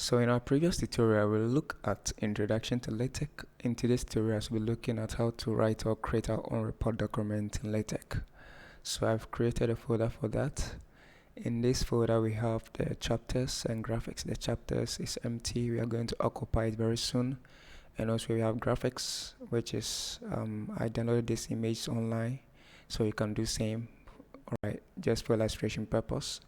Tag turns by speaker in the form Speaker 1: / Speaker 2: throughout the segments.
Speaker 1: So in our previous tutorial, we'll look at Introduction to LaTeX. In today's tutorial, we'll be looking at how to write or create our own report document in LaTeX. So I've created a folder for that. In this folder, we have the chapters and graphics. The chapters is empty. We are going to occupy it very soon. And also we have graphics, which is, I downloaded this image online, so you can do same, alright, just for illustration purpose.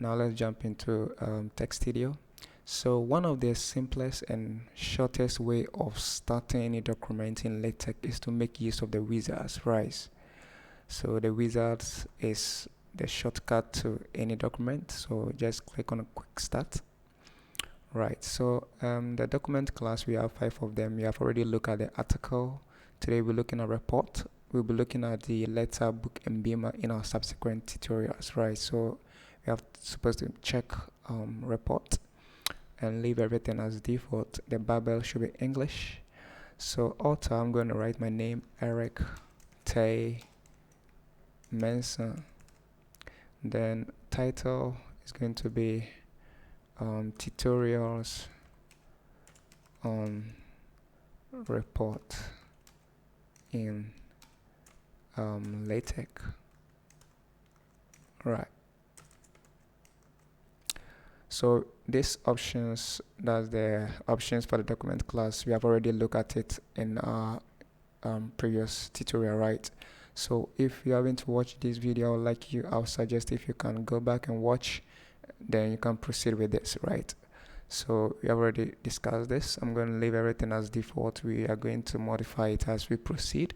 Speaker 1: Now let's jump into Text Studio. So one of the simplest and shortest way of starting any document in LaTeX is to make use of the wizards, right? So the wizards is the shortcut to any document. So just click on a quick start. Right, so the document class, we have 5 of them. We have already looked at the article. Today we're looking at report. We'll be looking at the letter, book, and beamer in our subsequent tutorials, right? So we have supposed to check report and leave everything as default. The Babel should be English. So author, I'm going to write my name, Eric Tay Manson. Then title is going to be tutorials on report in LaTeX. Right. So these options, that's the options for the document class. We have already looked at it in our previous tutorial, right? So if you haven't watched this video, I'll suggest if you can go back and watch, then you can proceed with this, right? So we have already discussed this. I'm going to leave everything as default. We are going to modify it as we proceed.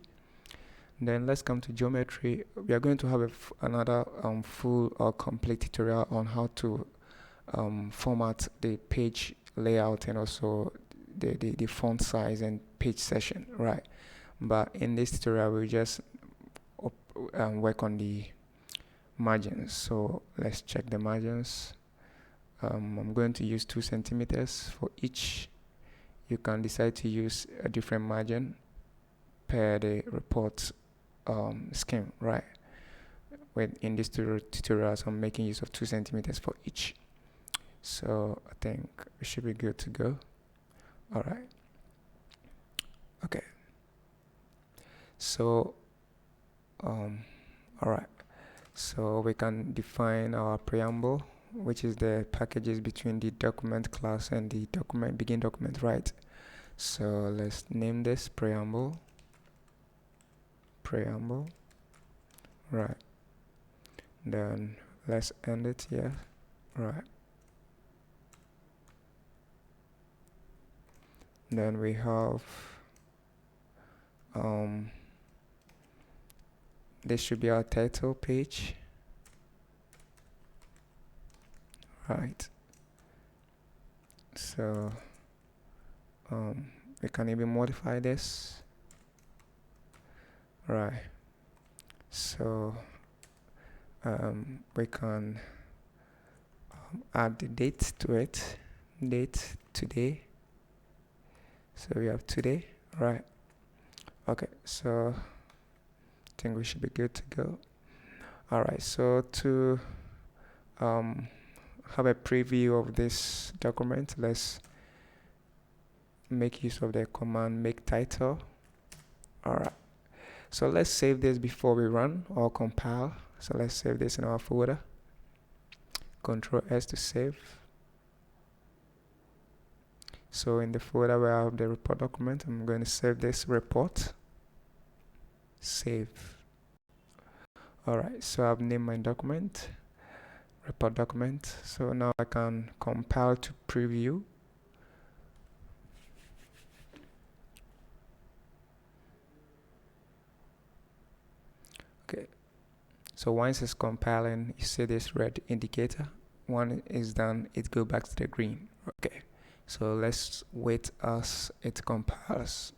Speaker 1: Then let's come to geometry. We are going to have another full or complete tutorial on how to format the page layout and also the font size and page session, right? But in this tutorial, we'll just work on the margins. So let's check the margins. I'm going to use 2 centimeters for each. You can decide to use a different margin per the report scheme, right? In this tutorial, I'm making use of 2 centimeters for each. So I think we should be good to go. All right. Okay. So, all right. So we can define our preamble, which is the packages between the document class and the document begin document, right? So let's name this preamble. Preamble. Right. Then let's end it here. Right. Then we have this should be our title page, right? So we can even modify this, right? So we can add the date to it, date today. So we have today, right? Okay, so I think we should be good to go. All right, so to have a preview of this document, let's make use of the command make title. All right, so let's save this before we run or compile. So let's save this in our folder. Control S to save. So in the folder where I have the report document, I'm going to save this report. Save. All right, so I've named my document report document. So now I can compile to preview. Okay, so once it's compiling, you see this red indicator. When it's done, it goes back to the green. Okay, so let's wait as it compiles.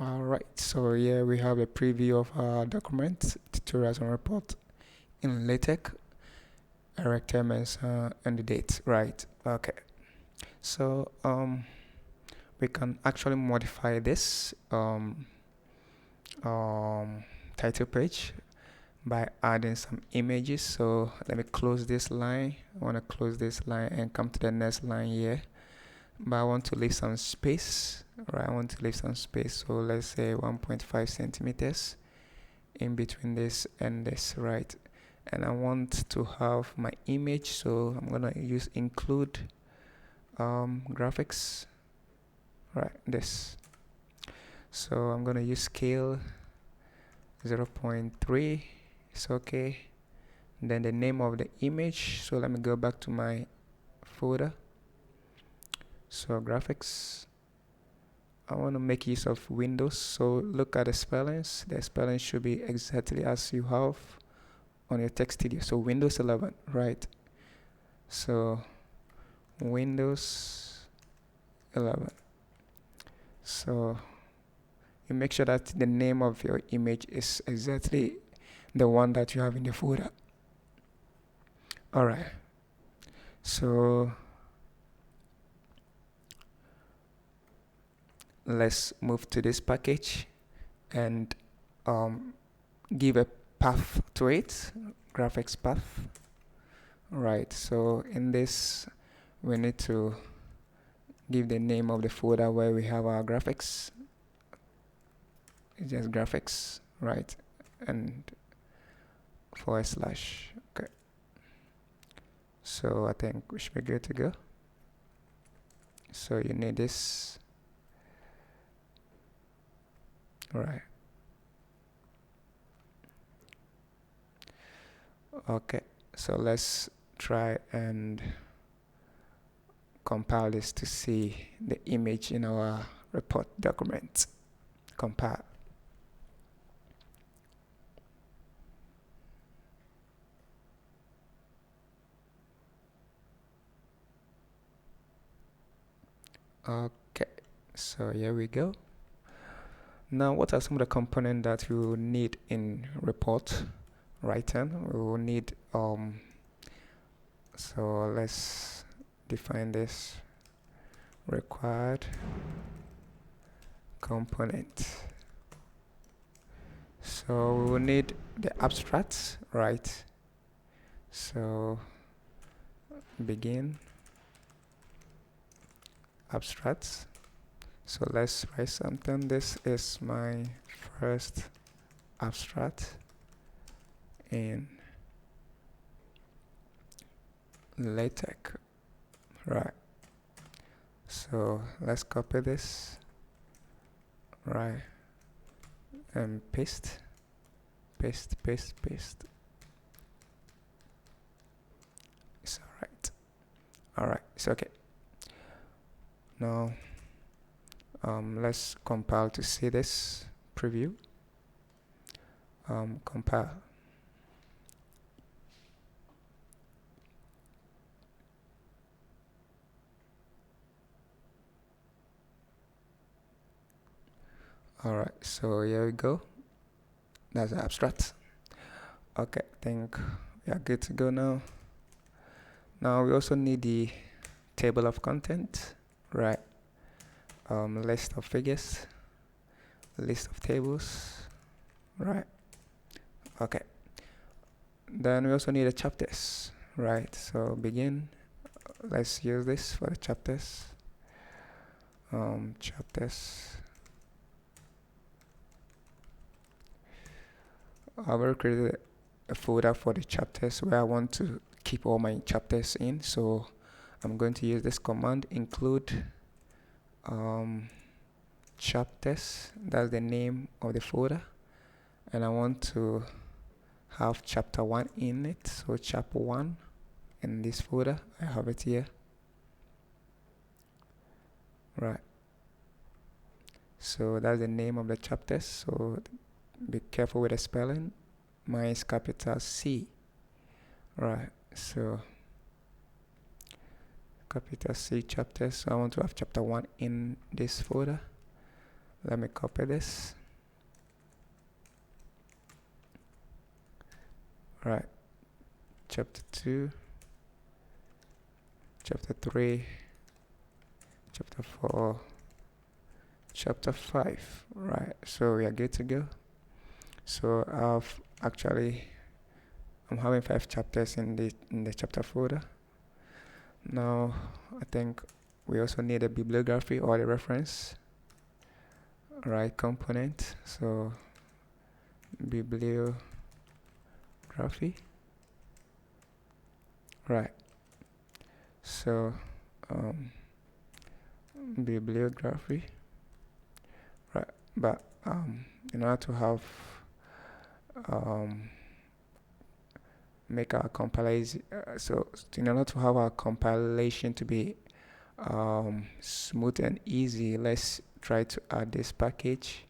Speaker 1: Alright, so here we have a preview of our document, tutorials and report in LaTeX, elements and the date. Right, okay. So we can actually modify this title page by adding some images. So let me close this line. I want to close this line and come to the next line here, but I want to leave some space. Right, I want to leave some space, so let's say 1.5 centimeters in between this and this. Right, and I want to have my image, so I'm gonna use include graphics. Right, this. So I'm gonna use scale 0.3. It's okay. Then the name of the image, so let me go back to my folder. So graphics, I want to make use of Windows, so look at the spellings. The spelling should be exactly as you have on your text studio. So Windows 11, right? So Windows 11. So you make sure that the name of your image is exactly the one that you have in the folder. Alright, so let's move to this package and give a path to it, graphics path. Right, so in this we need to give the name of the folder where we have our graphics. It's just graphics, right, and / okay. So I think we should be good to go. So you need this. Right. Okay, so let's try and compile this to see the image in our report document. Compile. Okay, so here we go. Now, what are some of the components that we will need in report writing? We will need so let's define this required component. So we will need the abstracts, right? So begin abstracts. So let's write something. This is my first abstract in LaTeX. Right. So let's copy this. Right. And paste. Paste. It's alright. Alright, it's okay. Now let's compile to see this preview. Compile. Alright, so here we go. That's the abstract. Okay, I think we are good to go now. Now we also need the table of content, right? List of figures, list of tables, right? Okay. Then we also need a chapters, right? So begin. Let's use this for the chapters. Chapters. I've already created a folder for the chapters where I want to keep all my chapters in. So I'm going to use this command, include chapters. That's the name of the folder, and I want to have chapter 1 in it. So chapter 1 in this folder, I have it here. Right. So that's the name of the chapters. So be careful with the spelling. Mine is capital C. Right. So capital C chapters. So I want to have chapter 1 in this folder. Let me copy this. Right. Chapter 2, chapter 3, chapter 4, chapter 5. Right. So we are good to go. So I'm having 5 chapters in the chapter folder. Now I think we also need a bibliography or a reference, right, component. So bibliography, right. So bibliography, right. But in order to have make our compilation, so in order to have our compilation to be smooth and easy, let's try to add this package,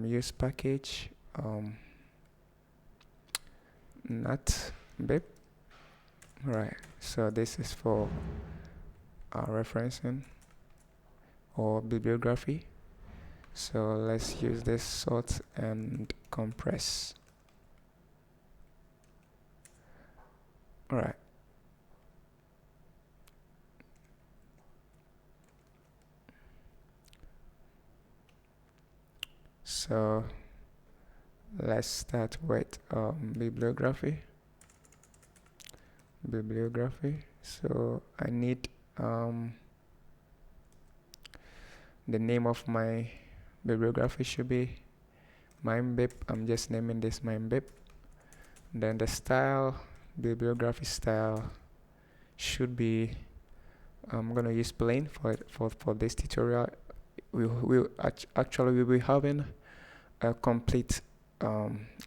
Speaker 1: use package, not bib. Right, so this is for referencing or bibliography. So let's use this sort and compress. All right. So let's start with bibliography. So I need the name of my bibliography should be MIMEBib. I'm just naming this MIMEBib. Then the style, bibliography style should be, I'm gonna use plain for this tutorial. We'll be having a complete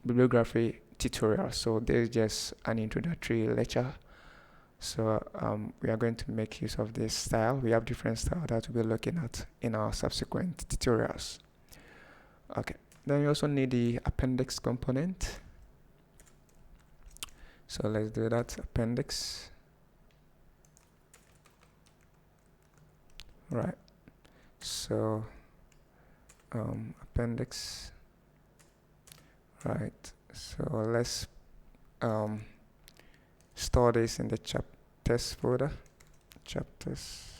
Speaker 1: bibliography tutorial. So there's just an introductory lecture. So we are going to make use of this style. We have different styles that we'll be looking at in our subsequent tutorials. Okay, then we also need the appendix component. So let's do that, appendix. Right, so appendix. Right, so let's store this in the chapters folder. Chapters.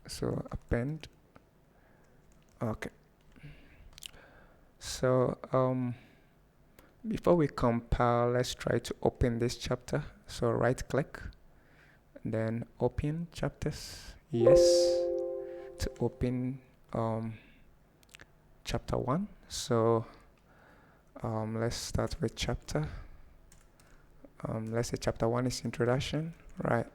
Speaker 1: So append. Okay. So before we compile, let's try to open this chapter. So right click, then open chapters. Yes, to open chapter 1. So let's start with chapter. Let's say chapter 1 is introduction, right?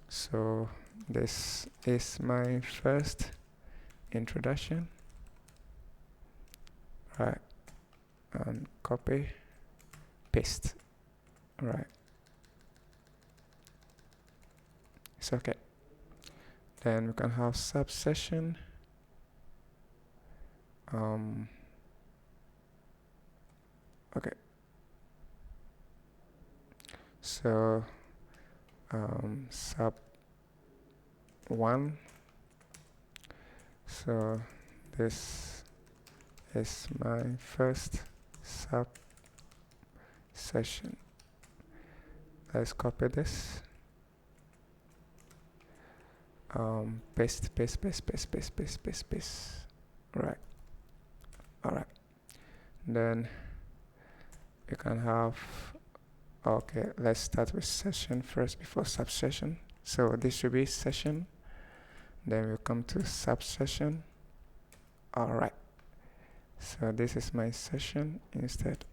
Speaker 1: So this is my first introduction, right? And copy, paste, right? It's okay. Then we can have subsession. Okay. So sub 1. So this is my first sub session. Let's copy this. Paste. Right. All right. Then you can have. Okay, let's start with session first before subsession. So this should be session. Then we'll come to subsession. All right. So this is my session instead.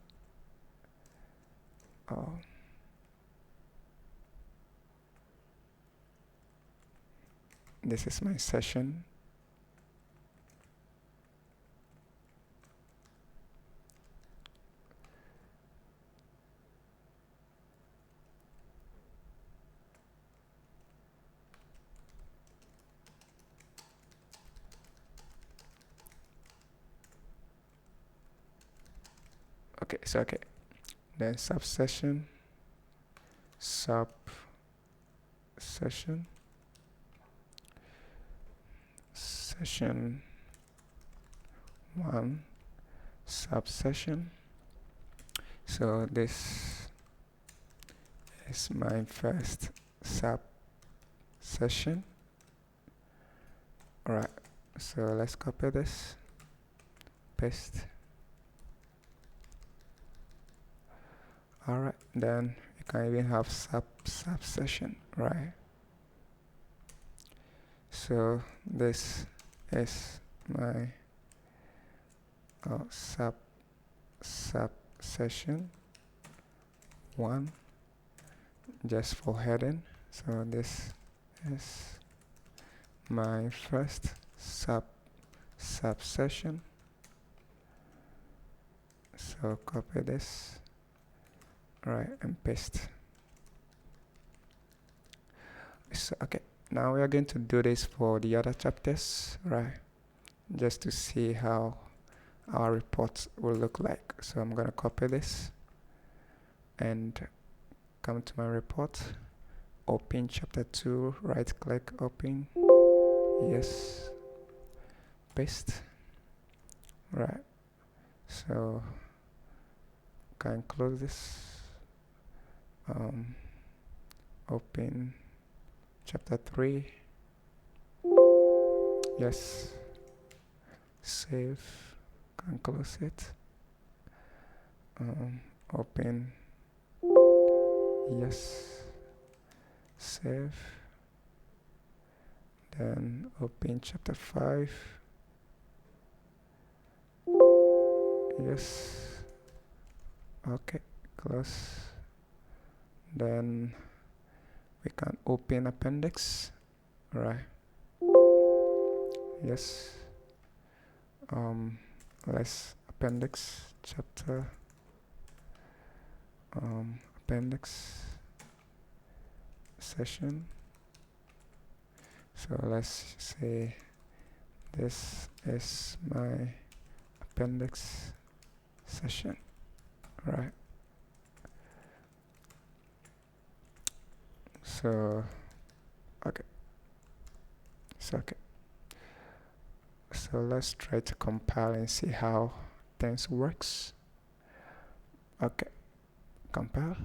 Speaker 1: This is my session. Okay, it's okay. Then subsession. sub session session 1 subsession. So this is my first sub session. Alright, so let's copy this, paste. Alright, then you can even have sub session, right? So this is my sub session 1, just for heading. So this is my first sub session. So copy this, right, and paste. So okay, now we are going to do this for the other chapters, right, just to see how our reports will look like. So I'm going to copy this and come to my report, open chapter 2, right click, open, yes, paste. Right, so can close this, open chapter 3, yes, save, can close it, open, yes, save, then open chapter 5, yes, okay, close, then we can open appendix, right, yes, let's appendix chapter, appendix session. So let's say this is my appendix session, right? So okay, so let's try to compile and see how things works. Okay, compile.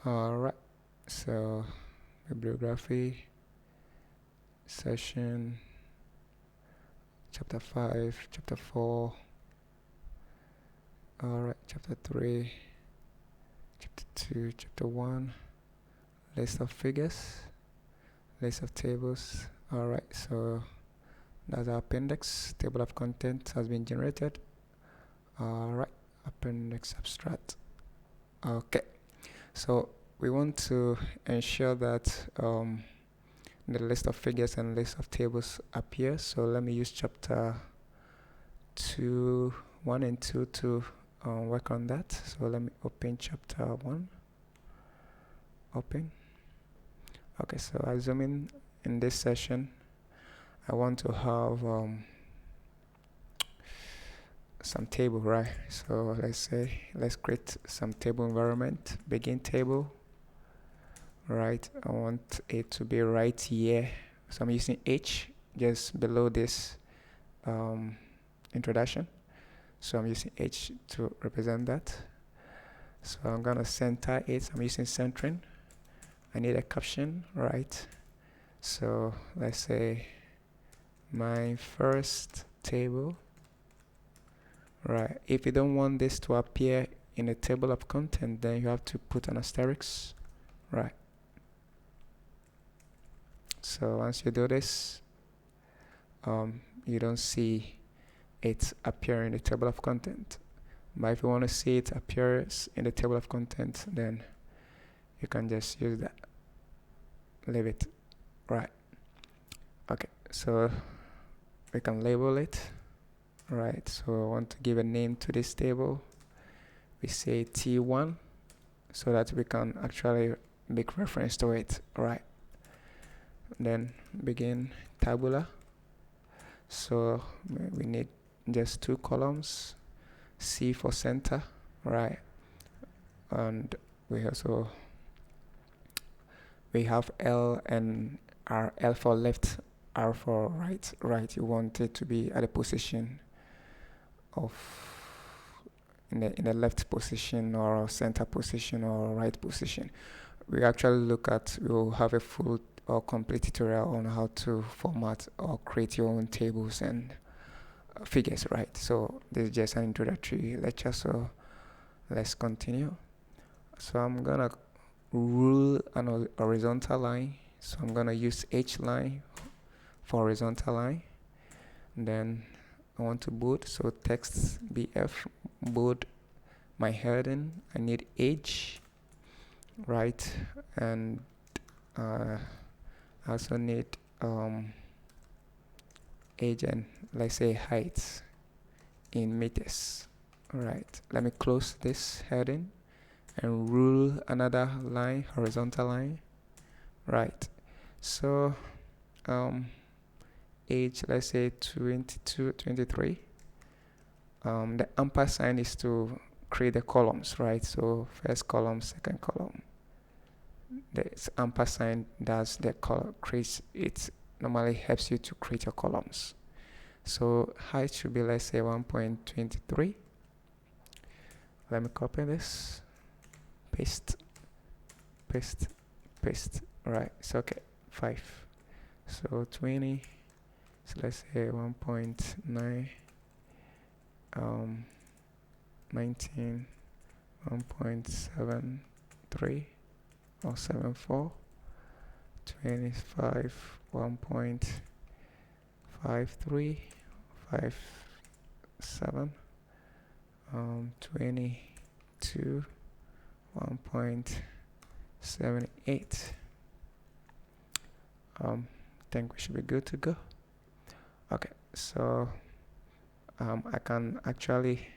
Speaker 1: Alright, so bibliography session chapter 5, chapter 4, alright, chapter 3, chapter 2, chapter 1, list of figures, list of tables. Alright, so that's our appendix. Table of content has been generated. Alright, appendix abstract. Okay, so we want to ensure that the list of figures and list of tables appear. So let me use chapter 1 and 2 to work on that. So let me open chapter 1. Open. Okay, so I zoom in this session. I want to have some table, right? So let's create some table environment. Begin table, right? I want it to be right here. So I'm using H just below this introduction. So I'm using H to represent that. So I'm gonna center it. I'm using centering. I need a caption, right? So let's say my first table, right? If you don't want this to appear in a table of content, then you have to put an asterisk, right? So once you do this, you don't see it appear in the table of content. But if you want to see it appears in the table of content, then you can just use that. Leave it, right? Okay, so we can label it, right? So I want to give a name to this table. We say T1 so that we can actually make reference to it, right? Then begin tabular. So we need just 2 columns, C for center, right? And we have L and R. L for left, R for right. Right, you want it to be at a position of in the left position or center position or right position. We'll have a full or complete tutorial on how to format or create your own tables and figures, right? So this is just an introductory lecture, so let's continue. So I'm gonna rule an horizontal line. So I'm gonna use H line for horizontal line. And then I want to bold, so text BF, bold my heading. I need age, right? And I also need age and let's say height in meters. Right, let me close this heading and rule another line, horizontal line, right? So age, let's say 22, 23. The ampersand is to create the columns, right? So first column, second column. The ampersand does the column, creates it, normally helps you to create your columns. So height should be, let's say 1.23. Let me copy this, paste, paste, paste. Right, it's okay. 5. So 20. So let's say 1.9. 19. 1.73 or 74. 25. 1.53. 57. 22. 1.78. Think we should be good to go. Okay, so I can actually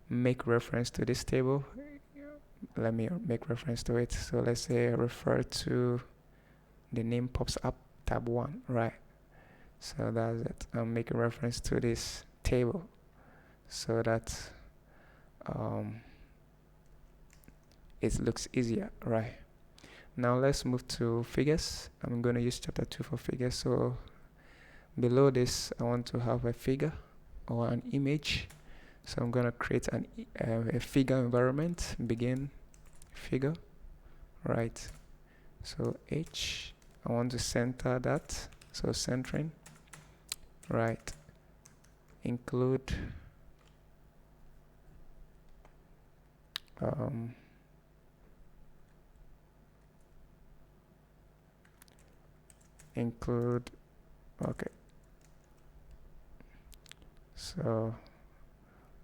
Speaker 1: make reference to this table. Let me make reference to it. So let's say I refer to the name pops up, tab 1, right? So that's it. I'm making reference to this table so that it looks easier, right? Now let's move to figures. I'm going to use chapter 2 for figures. So below this, I want to have a figure or an image. So I'm going to create a figure environment, begin figure, right? So H, I want to center that. So centering, right? Include okay. So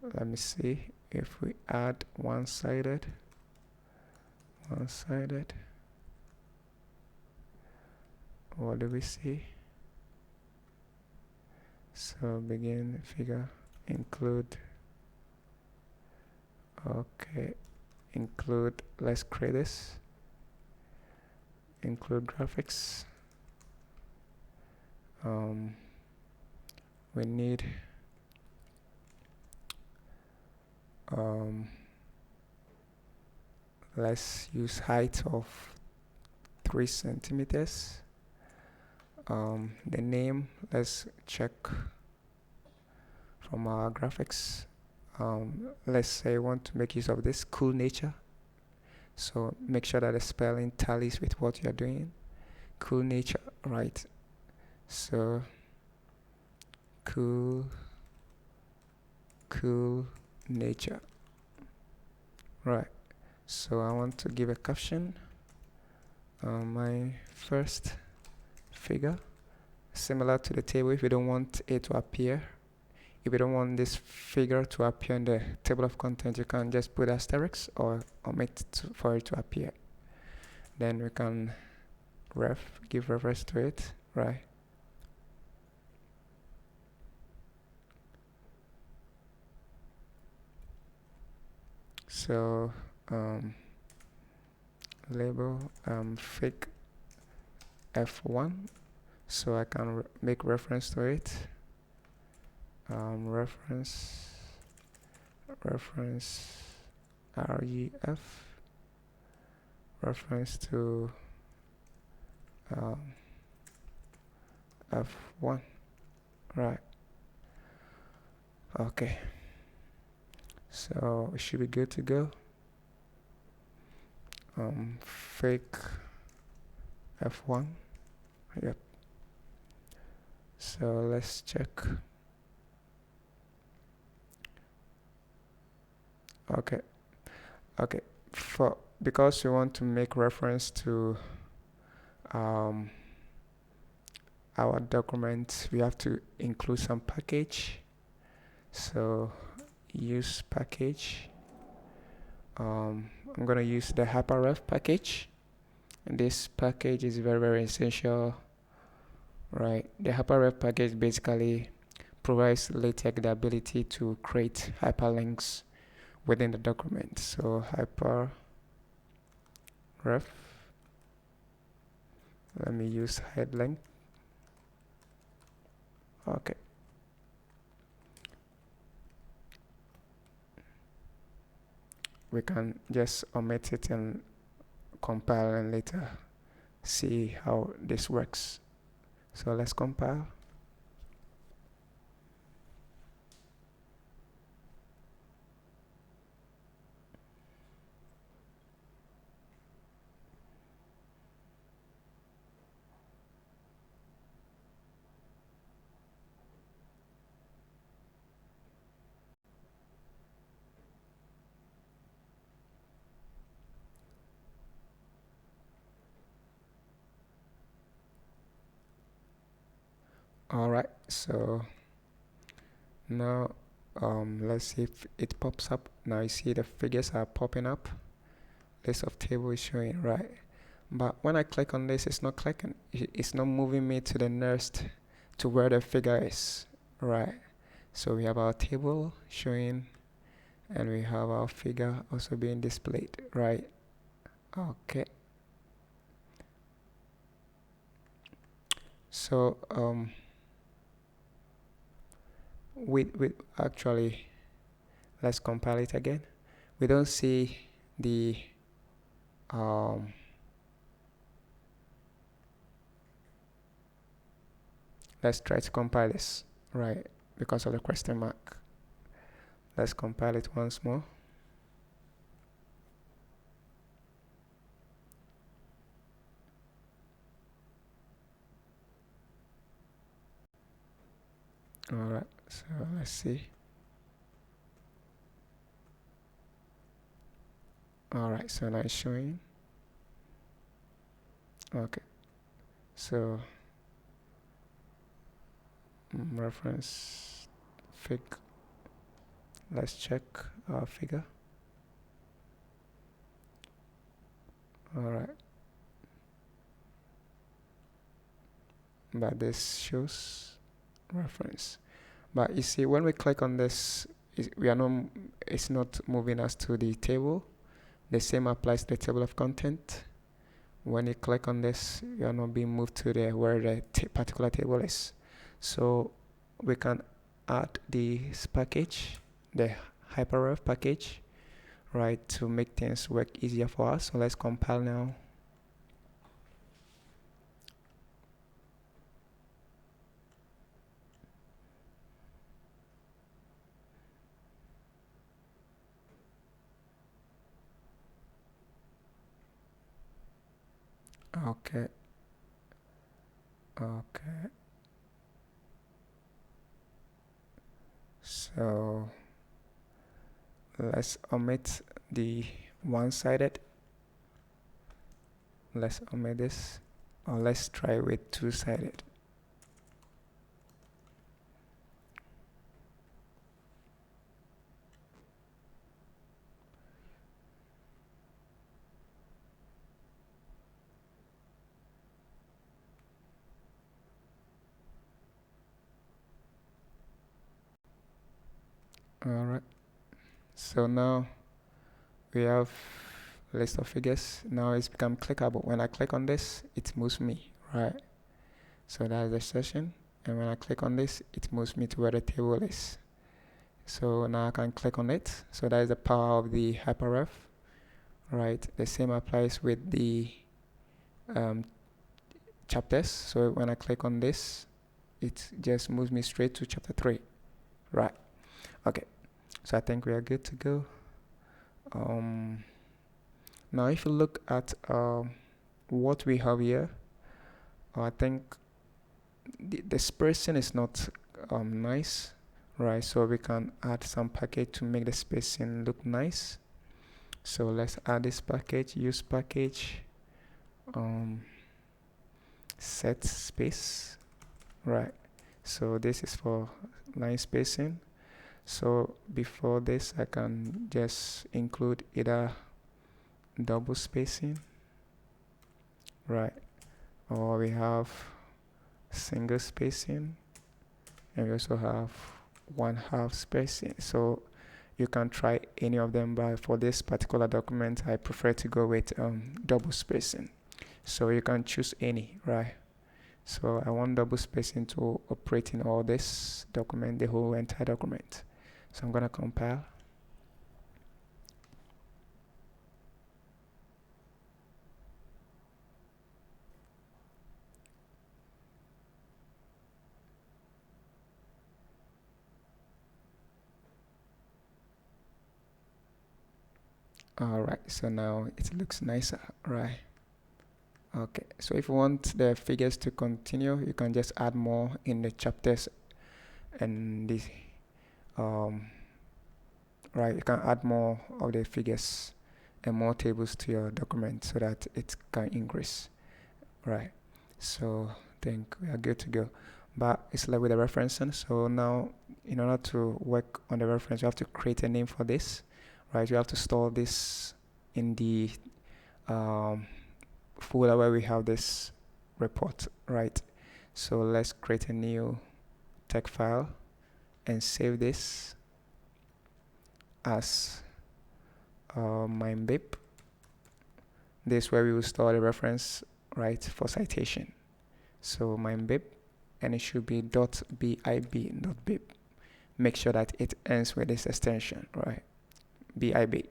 Speaker 1: let me see if we add one-sided, what do we see? So begin figure, include, okay, include, let's create this, include graphics. We need let's use height of 3 centimeters. The name, let's check from our graphics. Let's say I want to make use of this cool nature. So make sure that the spelling tallies with what you're doing. cool nature, right? So cool nature, right? So I want to give a caption on my first figure, similar to the table. If you don't want it to appear, if you don't want this figure to appear in the table of content, you can just put asterisk or omit for it to appear. Then we can give reference to it, right? So label fake F1, so I can make reference to it. Reference ref, reference to F1, right? Okay, so it should be good to go. Fake F1, yep. So let's check. Okay, because we want to make reference to our document, we have to include some package. So use package. I'm gonna use the HyperRef package, and this package is very essential, right? The HyperRef package basically provides LaTeX the ability to create hyperlinks within the document. So HyperRef, let me use headlink. Okay. We can just omit it and compile and later see how this works. So let's compile. All right, so now let's see if it pops up. Now you see the figures are popping up. List of table is showing, right? But when I click on this, it's not clicking. It's not moving me to the nearest, to where the figure is, right? So we have our table showing, and we have our figure also being displayed, right? Okay. So with actually, let's compile it again. We don't see the let's try to compile this, right? Because of the question mark. Let's compile it once more. All right, so let's see. All right, so now it's showing. Okay, so reference fig. Let's check our figure. All right, but this shows reference. But you see, when we click on this, it's not moving us to the table. The same applies to the table of content. When you click on this, you are not being moved to where the particular table is. So we can add this package, the HyperRef package, right, to make things work easier for us. So let's compile now. Okay, Okay. So let's omit the one-sided. Let's omit this, or let's try with two-sided. All right. So now we have list of figures. Now it's become clickable. When I click on this, it moves me, right? So that's the session. And when I click on this, it moves me to where the table is. So now I can click on it. So that is the power of the HyperRef, right? The same applies with the um, chapters. So when I click on this, it just moves me straight to chapter 3, right? Okay, so I think we are good to go. Now if you look at what we have here, I think the spacing is not nice, right? So we can add some package to make the spacing look nice. So let's add this package, use package, set space, right? So this is for line spacing. So before this, I can just include either double spacing, right? Or we have single spacing, and we also have 1/2 spacing. So you can try any of them, but for this particular document, I prefer to go with double spacing. So you can choose any, right? So I want double spacing to operate in all this document, the whole entire document. So I'm gonna compile. All right, so now it looks nicer, right? Okay, so if you want the figures to continue, you can just add more in the chapters and the right, you can add more of the figures and more tables to your document so that it can increase, right? So I think we are good to go. But it's like with the referencing. So now, in order to work on the reference, you have to create a name for this, right? You have to store this in the folder where we have this report, right? So let's create a new text file and save this as MindBib. This is where we will store the reference, right, for citation. So MindBib, and it should be .bib. Make sure that it ends with this extension, right? bib.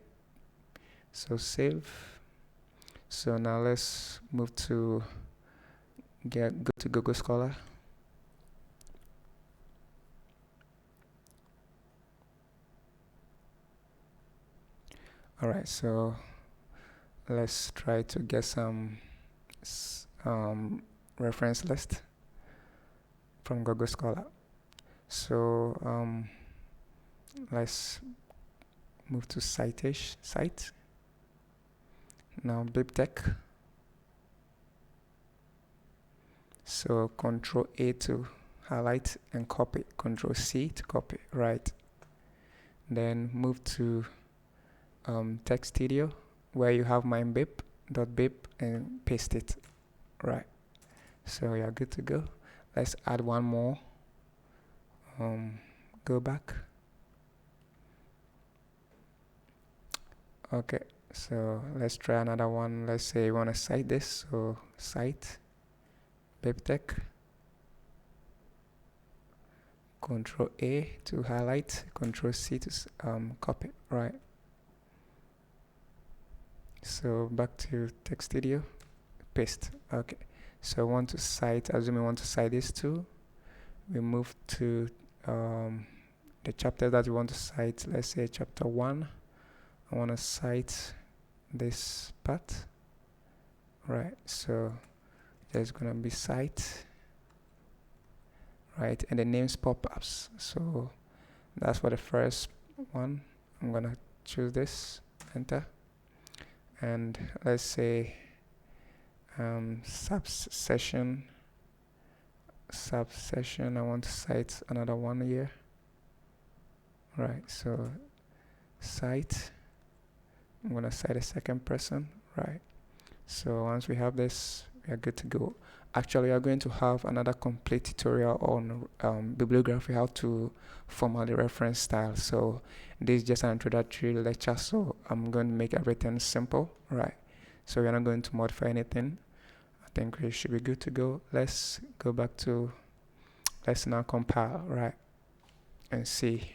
Speaker 1: So save. So now let's move to go to Google Scholar. All right, so let's try to get some reference list from Google Scholar. So let's move to citation site. Now BibTeX. So Control A to highlight and copy, Control C to copy, right? Then move to Text Studio where you have MindBib.bib and paste it, right? So you're good to go. Let's add one more. Go back. Okay, so let's try another one. Let's say you want to cite this, so cite BibTeX. Control A to highlight, Control C to copy, right? So back to Text Studio, paste. Okay, so I want to cite, assume we want to cite this too. We move to the chapter that we want to cite. Let's say chapter 1. I want to cite this part, right? So there's gonna be cite right? And the names pop-ups. So that's for the first one. I'm gonna choose this, enter, and let's say subsession. I want to cite another one here, right? So cite. I'm gonna cite a second person, right? So once we have this, we are good to go. Actually, we are going to have another complete tutorial on bibliography, how to format the reference style. So this is just an introductory lecture, so I'm going to make everything simple, right? So we're not going to modify anything. I think we should be good to go. Let's now compile, right? And see.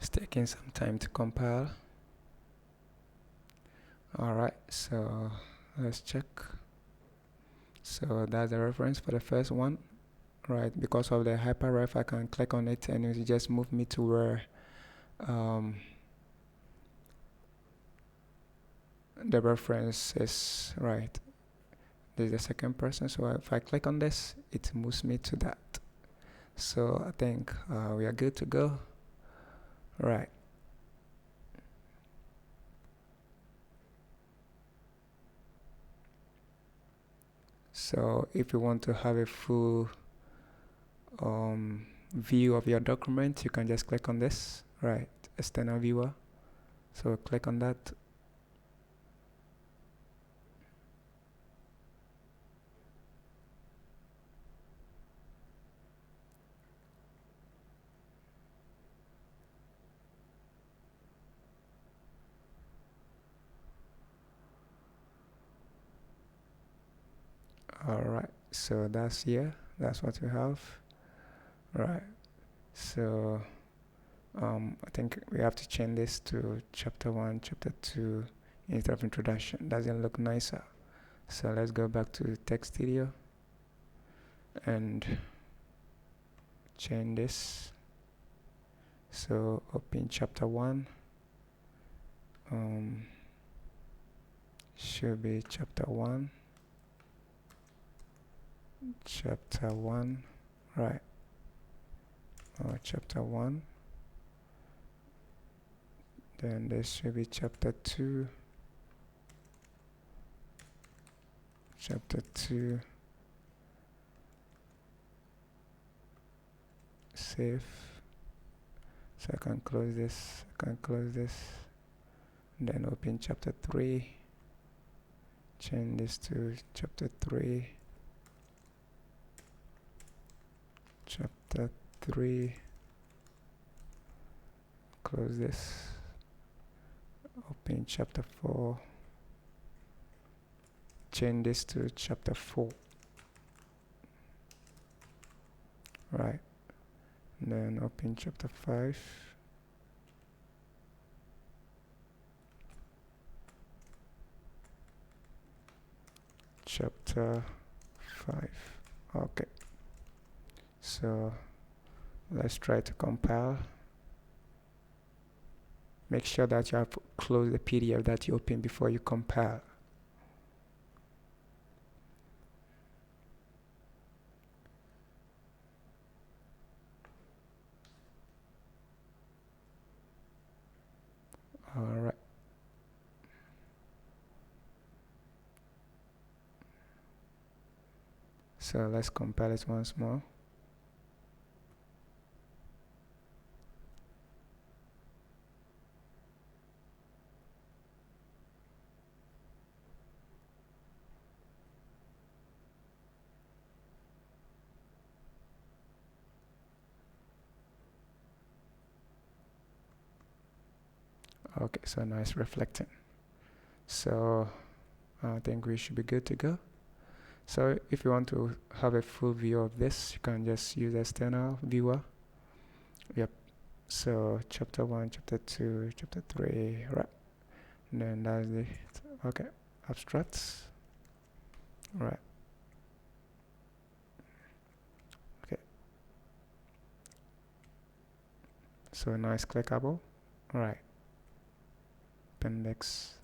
Speaker 1: It's taking some time to compile. Alright, so let's check. So that's the reference for the first one, right? Because of the HyperRef, I can click on it and it just move me to where the reference is, right? This is the second person, so if I click on this, it moves me to that. So I think we are good to go, right? So if you want to have a full view of your document, you can just click on this, right? External viewer. So click on that. Alright, so that's here. That's what we have. Right. So I think we have to change this to chapter 1, chapter 2 instead of introduction. Doesn't look nicer. So let's go back to text studio and change this. So open chapter 1. Should be chapter 1. Chapter 1. Right. Chapter 1. Then this should be chapter 2. Chapter 2. Save. So I can close this. Then open chapter 3. Change this to chapter 3. Chapter 3. Close this. Open chapter 4. Change this to chapter 4. Right. And then open chapter 5. Chapter 5. Okay. So let's try to compile. make sure that you have closed the PDF that you open before you compile. Alright. So let's compile it once more. Okay, so now it's reflecting. So I think we should be good to go. So if you want to have a full view of this, you can just use external viewer. Yep. So chapter 1, chapter 2, chapter 3, right? And then that's the, okay, abstracts. Right. Okay. So now it's clickable. Right. Appendix.